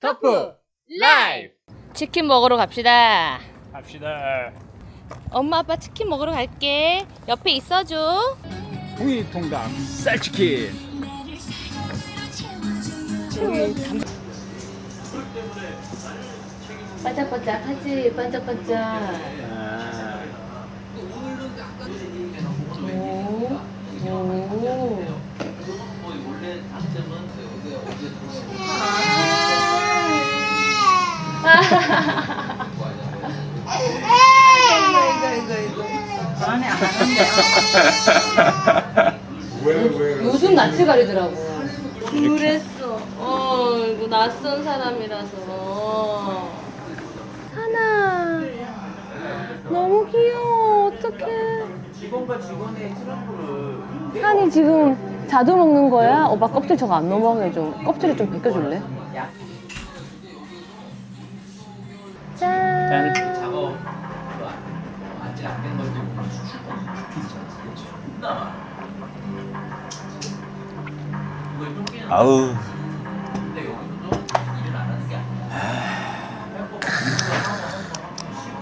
터프 라이프. 치킨 먹으러 갑시다. 갑시다. 엄마 아빠 치킨 먹으러 갈게. 옆에 있어줘. 홍이통닭 쌀치킨. 반짝반짝하지. 반짝반짝. 오. 안에 안 하는데. 요즘 낯을 가리더라고. 그랬어. 이거 낯선 사람이라서. 하나. 너무 귀여워. 어떡해. 직원과 직원의 트러블을 산이 지금 자주 먹는 거야? 오빠 껍질 저거 안 넘어가게 좀 껍질을 좀 벗겨줄래? 짠. 작업 아직 안 된 건데 아우.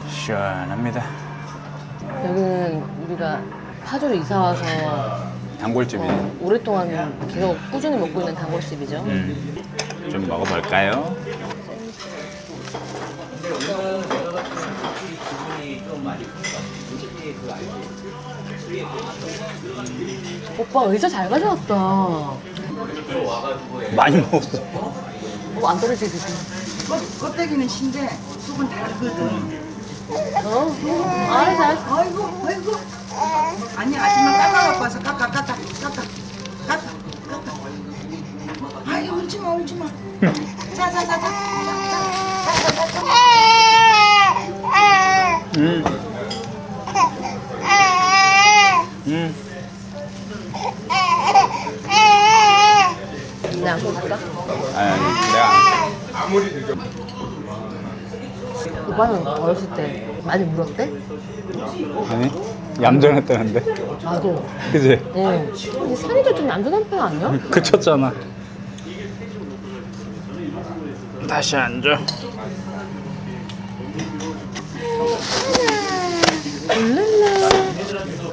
시원합니다. 여기는 우리가 파주로 이사 와서 단골집이. 오랫동안 계속 꾸준히 먹고 있는 단골집이죠. 좀 먹어볼까요? 오빠 의자 잘 가져왔다. 많이 먹었어. 안 떨어지지? 껍데기는 신데 속은 다르거든. 알았어. 아이고 아이고. 아니 아줌마 깎아갖고 와서 깎아. 아이 울지마. 자자자자. 나 안고 갈까? 아니, 내가. 오빠는 어렸을 때 많이 물었대? 아니, 얌전했다는데. 나도. 그지? 응. 근데 산이도 좀 얌전한 편 아니야? 그쳤잖아. 다시 앉아. 룰랄라.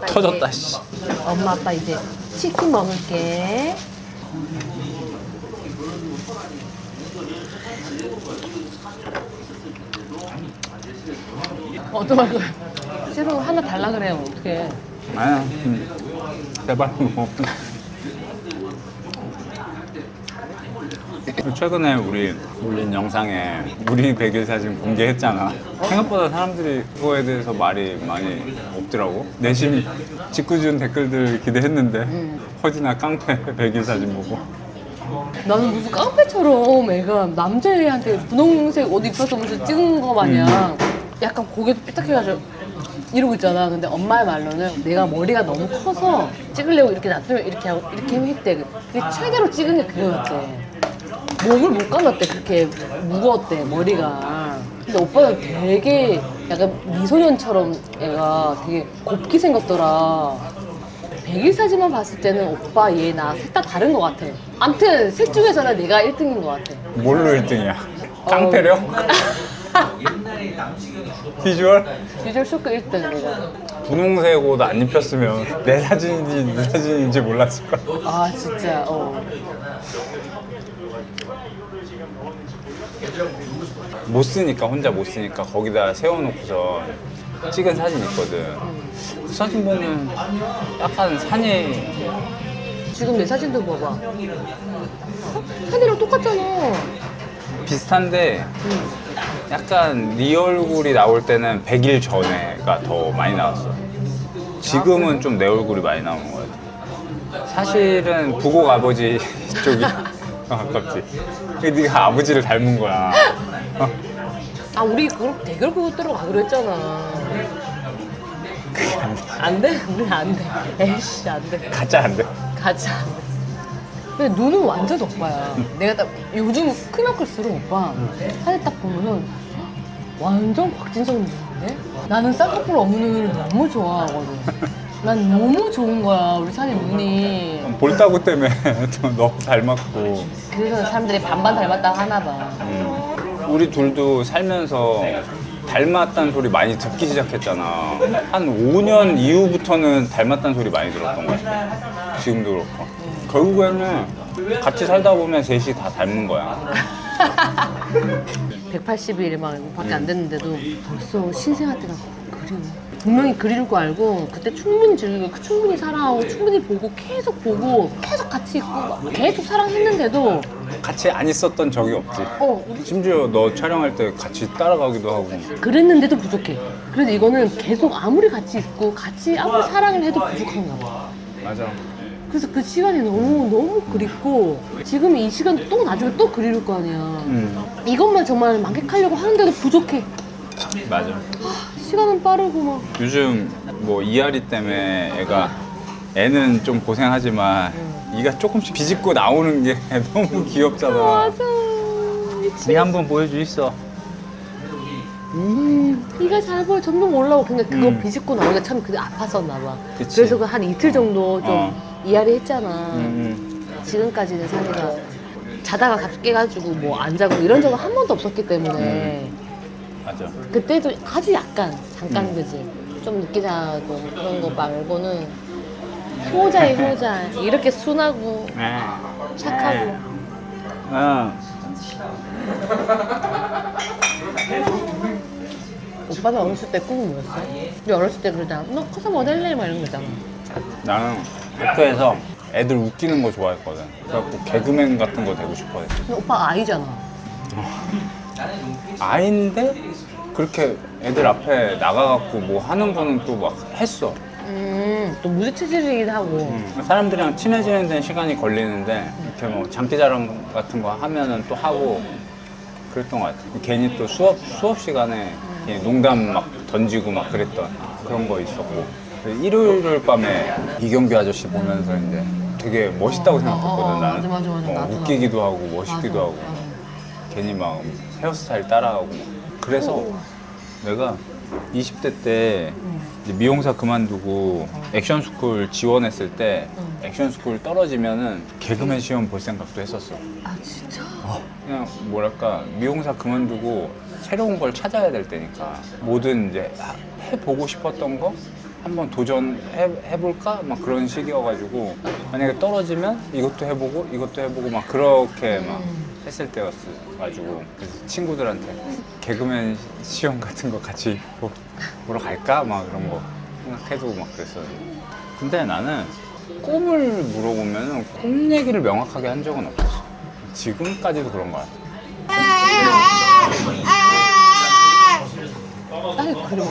터졌다, 씨. 엄마 아빠 이제 치킨 먹을게. 어떡할 거야? 새로 하나 달라 그래요. 어떡해. 아니야. 제발 뭐. 최근에 우리 올린 영상에 우리 100일 사진 공개했잖아. 생각보다 사람들이 그거에 대해서 말이 많이 없더라고. 내심 짓궂은 댓글들 기대했는데 허지나 깡패 100일 사진 보고. 나는 무슨 깡패처럼 애가 남자애한테 분홍색 옷 입혀서 무슨 찍은 거 마냥 약간 고개도 삐딱해가지고 이러고 있잖아. 근데 엄마의 말로는 내가 머리가 너무 커서 찍으려고 이렇게 놔두면 이렇게 하고 이렇게 했대. 그게 최대로 찍은 게 그거였대. 몸을 못 감았대. 그렇게 무거웠대 머리가. 근데 오빠는 되게 약간 미소년처럼 애가 되게 곱게 생겼더라. 100일 사진만 봤을 때는 오빠 얘 나 셋 다 다른 것 같아. 암튼 셋 중에서는 내가 1등인 것 같아. 뭘로 1등이야? 깡패력? 비주얼? 비주얼 쇼크 1등 내가. 분홍색 옷 안 입혔으면 내 사진인지 네 사진인지 몰랐을걸. 아 진짜 못 쓰니까, 혼자 못 쓰니까 거기다 세워놓고서 찍은 사진 있거든. 그 사진 보면 약간 산이. 지금 내 사진도 봐봐. 산이랑 똑같잖아. 비슷한데 약간 네 얼굴이 나올 때는 100일 전에가 더 많이 나왔어. 지금은 좀 내 얼굴이 많이 나오는 것 같아. 사실은 부곡 아버지 쪽이 가깝지. 네가 아버지를 닮은 거야. 아 우리 그럼 대결 그거 들어가기로 했잖아. 안 돼? 우리 안 돼. 에이씨 안 돼. 가짜 안 돼. 가자. 근데 눈은 완전 오빠야. 내가 딱 요즘 크면 클수록 오빠 사진 딱 보면은 완전 곽진성 눈인데? 나는 쌍꺼풀 없는 눈을 너무 좋아하거든. 난 너무 좋은 거야 우리 산이 눈이. 볼따구 때문에 또 너무 닮았고. 그래서 사람들이 반반 닮았다고 하나 봐. 우리 둘도 살면서 닮았다는 소리 많이 듣기 시작했잖아. 한 5년 이후부터는 닮았다는 소리 많이 들었던 것 같아. 지금도 그렇고. 결국에는 같이 살다 보면 셋이 다 닮은 거야. 180일 밖에 안 됐는데도 벌써 신생아 때가 그리워. 분명히 그리울 거 알고 그때 충분히 즐기고 충분히 사랑하고 충분히 보고 계속 같이 있고 막 계속 사랑했는데도 같이 안 있었던 적이 없지. 우리 심지어 너 촬영할 때 같이 따라가기도 하고. 그랬는데도 부족해. 그래서 이거는 계속 아무리 같이 있고 같이 아무리 사랑을 해도 부족한가 봐. 맞아. 그래서 그 시간이 너무 그립고 지금 이 시간도 또 나중에 또 그리울 거 아니야. 이것만 정말 만끽하려고 하는데도 부족해. 맞아. 시간은 빠르고 막. 요즘 뭐 이앓이 때문에 애는 좀 고생하지만 이가 조금씩 비집고 나오는 게 너무 귀엽잖아. 맞아. 네 한번 보여주 있어. 이가 잘 보여 점점 올라오고 근데 그거 음. 비집고 나오니까 참 그게 아팠었나 봐. 그치. 그래서 그 한 이틀 정도 좀 이앓이 했잖아. 음. 지금까지는 산이가 자다가 갑자기 깨가지고 뭐 안 자고 이런 적은 한 번도 없었기 때문에 맞아. 그때도 아주 약간 잠깐 그지 좀 늦게 자고 그런 거 말고는 효자에 효자 이렇게 순하고 착하고 오빠는 어렸을 때 꿈이 뭐였어? 우리 어렸을 때 그러잖아 너 커서 뭐 될래? 막 이런 거 있잖아. 나는 학교에서 애들 웃기는 거 좋아했거든. 그래갖고 개그맨 같은 거 되고 싶어했어. 근데 오빠가 아이잖아. 아이인데 그렇게 애들 앞에 나가갖고 뭐 하는 거는 또 막 했어. 또 무지체질이긴 하고 사람들이랑 친해지는 데는 시간이 걸리는데 이렇게 뭐 장기자랑 같은 거 하면은 또 하고 그랬던 것 같아. 괜히 또 수업 시간에 괜히 농담 막 던지고 막 그랬던 그런 거 있었고. 일요일 밤에 이경규 아저씨 보면서 이제 되게 멋있다고 생각했거든. 나는. 맞아. 나도. 웃기기도 하고 멋있기도 맞아. 하고 괜히 막 헤어스타일 따라하고 막. 그래서 내가 20대 때 이제 미용사 그만두고 액션스쿨 지원했을 때 액션스쿨 떨어지면은 개그맨 시험 볼 생각도 했었어. 아 진짜? 그냥 뭐랄까 미용사 그만두고 새로운 걸 찾아야 될 때니까 뭐든 이제 해보고 싶었던 거 한번 도전해볼까? 막 그런 시기여가지고 만약에 떨어지면 이것도 해보고 막 그렇게 막 했을 때였어가지고 그래서 친구들한테 개그맨 시험 같은 거 같이 보러 갈까? 막 그런 거 생각해도 막 그랬어요. 근데 나는 꿈을 물어보면 꿈 얘기를 명확하게 한 적은 없었어. 지금까지도 그런 거 같아. 아니 그래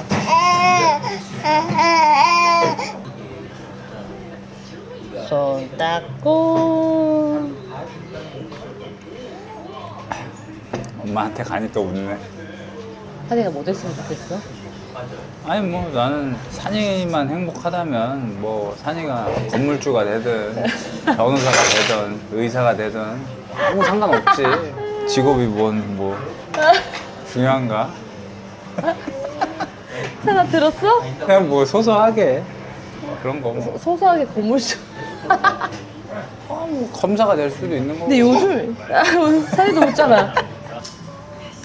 손 닦고 엄마한테 가니까 웃네. 산이가 뭐 됐으면 좋겠어? 아니 뭐 나는 산이만 행복하다면 뭐 산이가 건물주가 되든 변호사가 되든 의사가 되든 아무 상관없지. 직업이 뭐 중요한가? 산아 들었어? 그냥 뭐 소소하게 그런 거 뭐. 소소하게 고물주. 뭐 검사가 될 수도 있는 거고. 근데 요즘 산이도 웃잖아.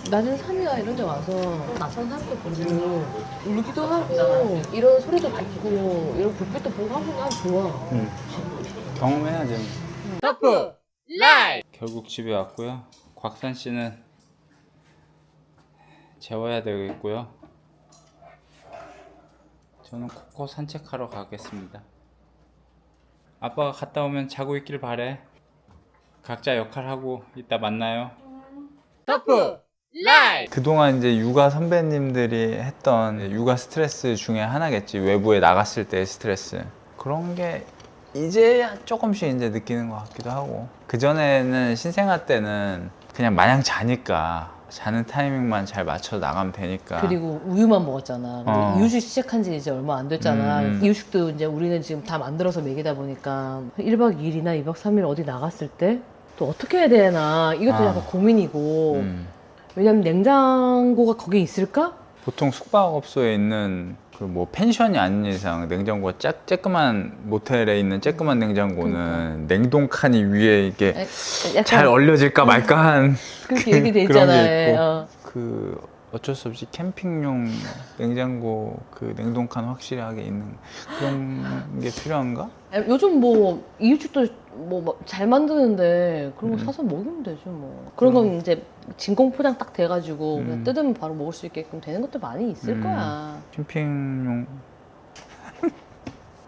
나는 산이가 이런 데 와서 낯선 사람도 보고 울기도 하고 이런 소리도 듣고 이런 불빛도 보고 하면 난 좋아. 경험해야지. 덕후 라이브. 결국 집에 왔고요. 곽산 씨는 재워야 되겠고요. 저는 코코 산책하러 가겠습니다. 아빠가 갔다 오면 자고 있길 바래. 각자 역할하고 이따 만나요. 덕후 라이브. 그동안 이제 육아 선배님들이 했던 육아 스트레스 중에 하나겠지. 외부에 나갔을 때의 스트레스. 그런 게 이제야 조금씩 이제 느끼는 것 같기도 하고. 그전에는 신생아 때는 그냥 마냥 자니까 자는 타이밍만 잘 맞춰 나가면 되니까. 그리고 우유만 먹었잖아. 근데 이유식 시작한 지 이제 얼마 안 됐잖아. 이유식도 이제 우리는 지금 다 만들어서 먹이다 보니까 1박 2일이나 2박 3일 어디 나갔을 때 또 어떻게 해야 되나 이것도 약간 고민이고. 왜냐면 냉장고가 거기 있을까? 보통 숙박업소에 있는 그 뭐 펜션이 아닌 이상 냉장고가 쬐끄만 모텔에 있는 쬐끄만 냉장고는 냉동칸이 위에 이게 약간 잘 얼려질까 말까 한 그렇게 얘기돼 그런 게 있잖아요. 있고. 어. 그 어쩔 수 없이 캠핑용 냉장고 그 냉동칸 확실하게 있는 그런 게 필요한가? 요즘 뭐 이유식도 뭐 잘 만드는데 그런 거 사서 먹으면 되죠 뭐. 그런 건 이제 진공 포장 딱 돼가지고 그냥 뜯으면 바로 먹을 수 있게끔 되는 것도 많이 있을 거야. 캠핑용.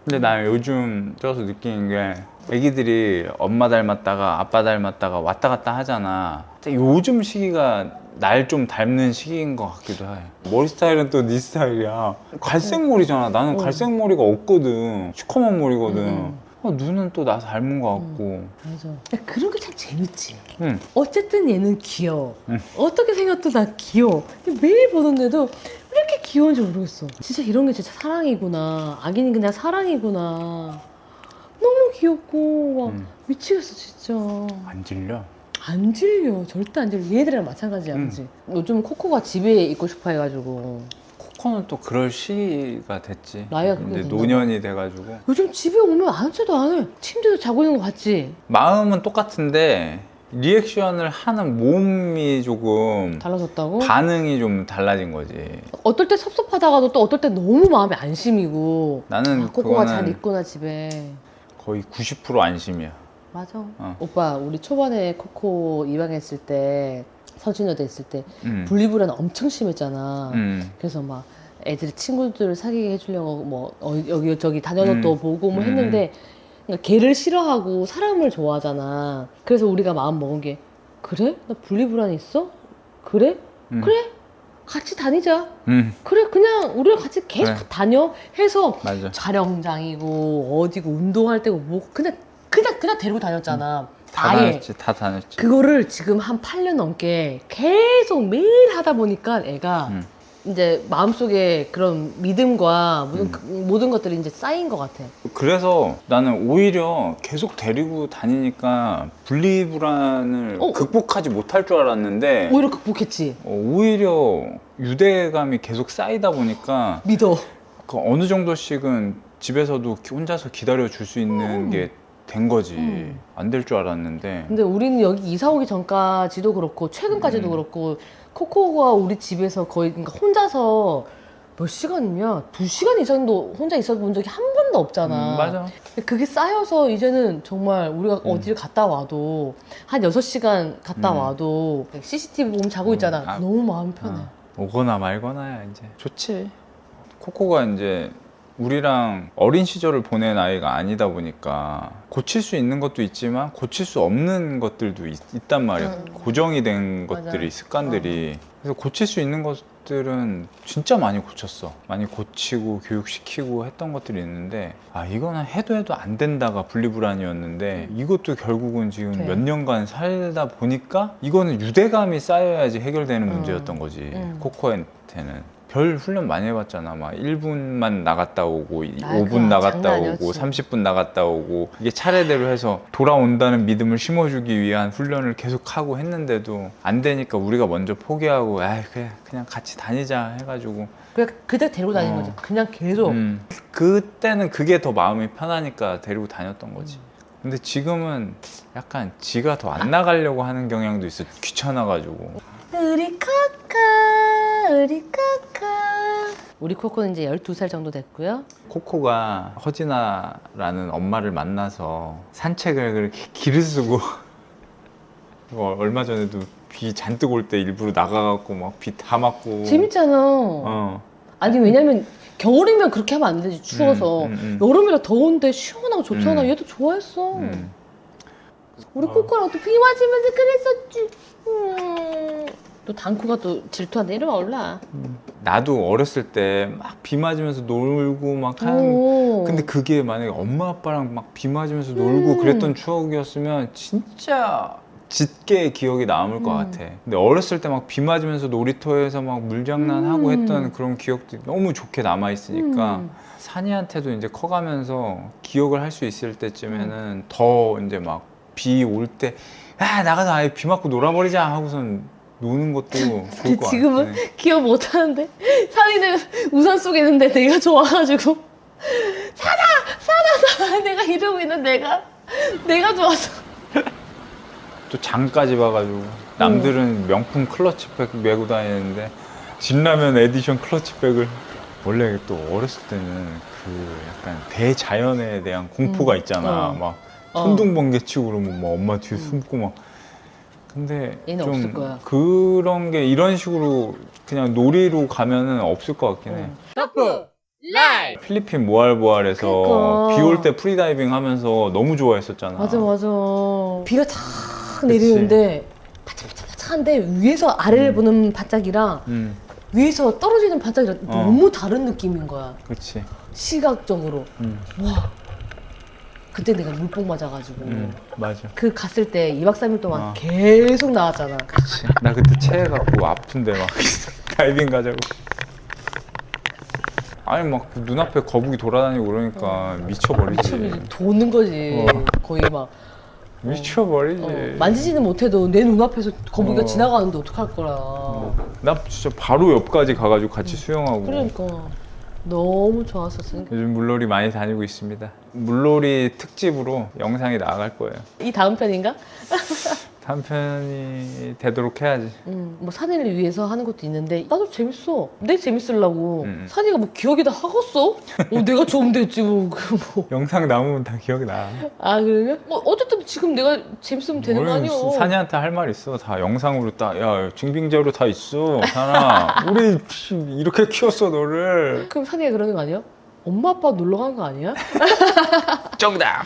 근데 나 요즘 들어서 느끼는 게 애기들이 엄마 닮았다가 아빠 닮았다가 왔다 갔다 하잖아. 근데 요즘 시기가 날 좀 닮는 시기인 것 같기도 해. 머리 스타일은 또 네 스타일이야. 갈색 머리잖아. 나는 갈색 머리가 없거든. 시커먼 머리거든. 눈은 또 나 닮은 것 같고. 맞아. 그런 게 참 재밌지. 응. 어쨌든 얘는 귀여워. 어떻게 생각도 다 귀여워. 매일 보는데도 왜 이렇게 귀여운지 모르겠어. 진짜 이런 게 진짜 사랑이구나. 아기는 그냥 사랑이구나. 너무 귀엽고 막 미치겠어 진짜. 안 질려? 안 질려. 절대 안 질려. 얘들이랑 마찬가지야. 그치? 요즘 코코가 집에 있고 싶어 해가지고 코코는 또 그럴 시기가 됐지. 나이가 그렇게 이제 됐나 노년이 돼가지고. 요즘 집에 오면 아무데도 안 해. 침대에서 자고 있는 거 같지? 마음은 똑같은데 리액션을 하는 몸이 조금 달라졌다고? 반응이 좀 달라진 거지. 어떨 때 섭섭하다가도 또 어떨 때 너무 마음이 안심이고 나는 코코가 그거는 잘 있구나 집에. 거의 90% 안심이야. 맞아. 어. 오빠 우리 초반에 코코 입양했을 때 서진여대 있을 때 음. 분리불안 엄청 심했잖아. 그래서 막 애들이 친구들을 사귀게 해주려고 뭐 여기 저기 다녀도 보고 뭐 했는데 그러니까 걔를 싫어하고 사람을 좋아하잖아. 그래서 우리가 마음 먹은 게 그래? 나 분리불안 있어? 그래? 그래? 같이 다니자. 그래 그냥 우리랑 같이 계속 그래. 다녀 해서 맞아. 촬영장이고 어디고 운동할 때고 뭐 그냥 데리고 다녔잖아. 다 아예. 다녔지, 다 다녔지. 그거를 지금 한 8년 넘게 계속 매일 하다 보니까 애가 이제 마음속에 그런 믿음과 모든 것들이 이제 쌓인 것 같아. 그래서 나는 오히려 계속 데리고 다니니까 분리불안을 극복하지 못할 줄 알았는데 오히려 극복했지. 오히려 유대감이 계속 쌓이다 보니까 믿어. 그 어느 정도씩은 집에서도 혼자서 기다려 줄 수 있는 게 된 거지. 안 될 줄 알았는데. 근데 우리는 여기 이사 오기 전까지도 그렇고 최근까지도 그렇고 코코가 우리 집에서 거의 그러니까 혼자서 몇 시간이면 2시간 이상도 혼자 있어 본 적이 한 번도 없잖아. 맞아. 그게 쌓여서 이제는 정말 우리가 어디를 갔다 와도 한 6시간 갔다 와도 CCTV 보면 자고 있잖아. 아. 너무 마음 편해. 오거나 말거나야 이제 좋지. 코코가 이제 우리랑 어린 시절을 보낸 아이가 아니다 보니까 고칠 수 있는 것도 있지만 고칠 수 없는 것들도 있단 말이야. 고정이 된 맞아. 것들이, 습관들이. 그래서 고칠 수 있는 것들은 진짜 많이 고쳤어. 많이 고치고 교육시키고 했던 것들이 있는데 아 이거는 해도 안 된다가 분리불안이었는데 이것도 결국은 지금 네. 몇 년간 살다 보니까 이거는 유대감이 쌓여야지 해결되는 문제였던 거지. 코코한테는. 별 훈련 많이 해봤잖아. 막 1분만 나갔다 오고, 5분 나갔다 장난 오고, 아니었지. 30분 나갔다 오고. 이게 차례대로 해서 돌아온다는 믿음을 심어주기 위한 훈련을 계속 하고 했는데도 안 되니까 우리가 먼저 포기하고, 아 그냥 같이 다니자 해가지고. 그냥 그대로 데리고 다니는 거지. 그냥 계속. 그때는 그게 더 마음이 편하니까 데리고 다녔던 거지. 근데 지금은 약간 지가 더 안 나가려고 하는 경향도 있어. 귀찮아가지고. 우리 코코, 우리 코코. 우리 코코는 이제 12살 정도 됐고요. 코코가 허진아라는 엄마를 만나서 산책을 그렇게 길을 쓰고 얼마 전에도 비 잔뜩 올 때 일부러 나가갖고 막 비 다 맞고 재밌잖아. 아니 왜냐면 겨울이면 그렇게 하면 안 되지 추워서. 여름이라 더운데 시원하고 좋잖아. 얘도 좋아했어. 우리 코코랑 또 비 맞으면서 그랬었지. 또 당쿠가 또 질투한다 이러면 올라. 나도 어렸을 때 막 비 맞으면서 놀고 막 하는 근데 그게 만약에 엄마 아빠랑 막 비 맞으면서 놀고 그랬던 추억이었으면 진짜 짙게 기억이 남을 것 같아. 근데 어렸을 때 막 비 맞으면서 놀이터에서 막 물장난하고 했던 그런 기억들이 너무 좋게 남아있으니까 산이한테도 이제 커가면서 기억을 할 수 있을 때쯤에는 더 이제 막 비 올 때 아 나가서 아예 비 맞고 놀아버리자 하고선 노는 것도 좋을 것 근데 같아. 지금은 기억 못 하는데 산이는 우산 속에 있는데 내가 좋아가지고 사나 내가 이러고 있는 내가 좋아서 또 장까지 봐가지고 남들은 명품 클러치백 메고 다니는데 진라면 에디션 클러치백을 원래 또 어렸을 때는 그 약간 대자연에 대한 공포가 있잖아. 막 천둥번개 치고 그러면 막 엄마 뒤에 숨고 막. 근데 얘는 좀 없을 거야. 그런 게 이런 식으로 그냥 놀이로 가면은 없을 것 같긴 해. 필리핀 모알보알에서 그러니까. 비 올 때 프리다이빙 하면서 너무 좋아했었잖아. 맞아 비가 탁 내리는데 바짝바짝한데 위에서 아래를 보는 반짝이랑 위에서 떨어지는 반짝이랑 너무 다른 느낌인 거야 그렇지. 시각적으로. 와 그때 내가 물뽕 맞아가지고 맞아. 그 갔을 때 2박 3일 동안 계속 나왔잖아. 그치. 나 그때 체해갖고 아픈데 막 다이빙 가자고. 아니 막 눈앞에 거북이 돌아다니고 그러니까 미쳐버리지. 도는 거지. 거의 막 미쳐버리지. 만지지는 못해도 내 눈앞에서 거북이가 지나가는데 어떡할 거야. 나 진짜 바로 옆까지 가가지고 같이 수영하고. 그러니까 너무 좋았었으니까. 요즘 물놀이 많이 다니고 있습니다. 물놀이 특집으로 영상이 나갈 거예요. 이 다음 편인가? 다음 편이 되도록 해야지. 뭐 산이를 위해서 하는 것도 있는데 나도 재밌어. 내 재밌으려고. 산이가 뭐 기억이 다 하겠어? 내가 좋으면 됐지 뭐. 영상 남으면 다 기억이 나. 아 그러면? 어쨌든 지금 내가 재밌으면 되는 거 아니야? 산이한테 할 말 있어. 다 영상으로 딱. 야 증빙자료 다 있어. 산아. 우리 이렇게 키웠어 너를. 그럼 산이가 그러는 거 아니야? 엄마 아빠 놀러 간 거 아니야? 정답.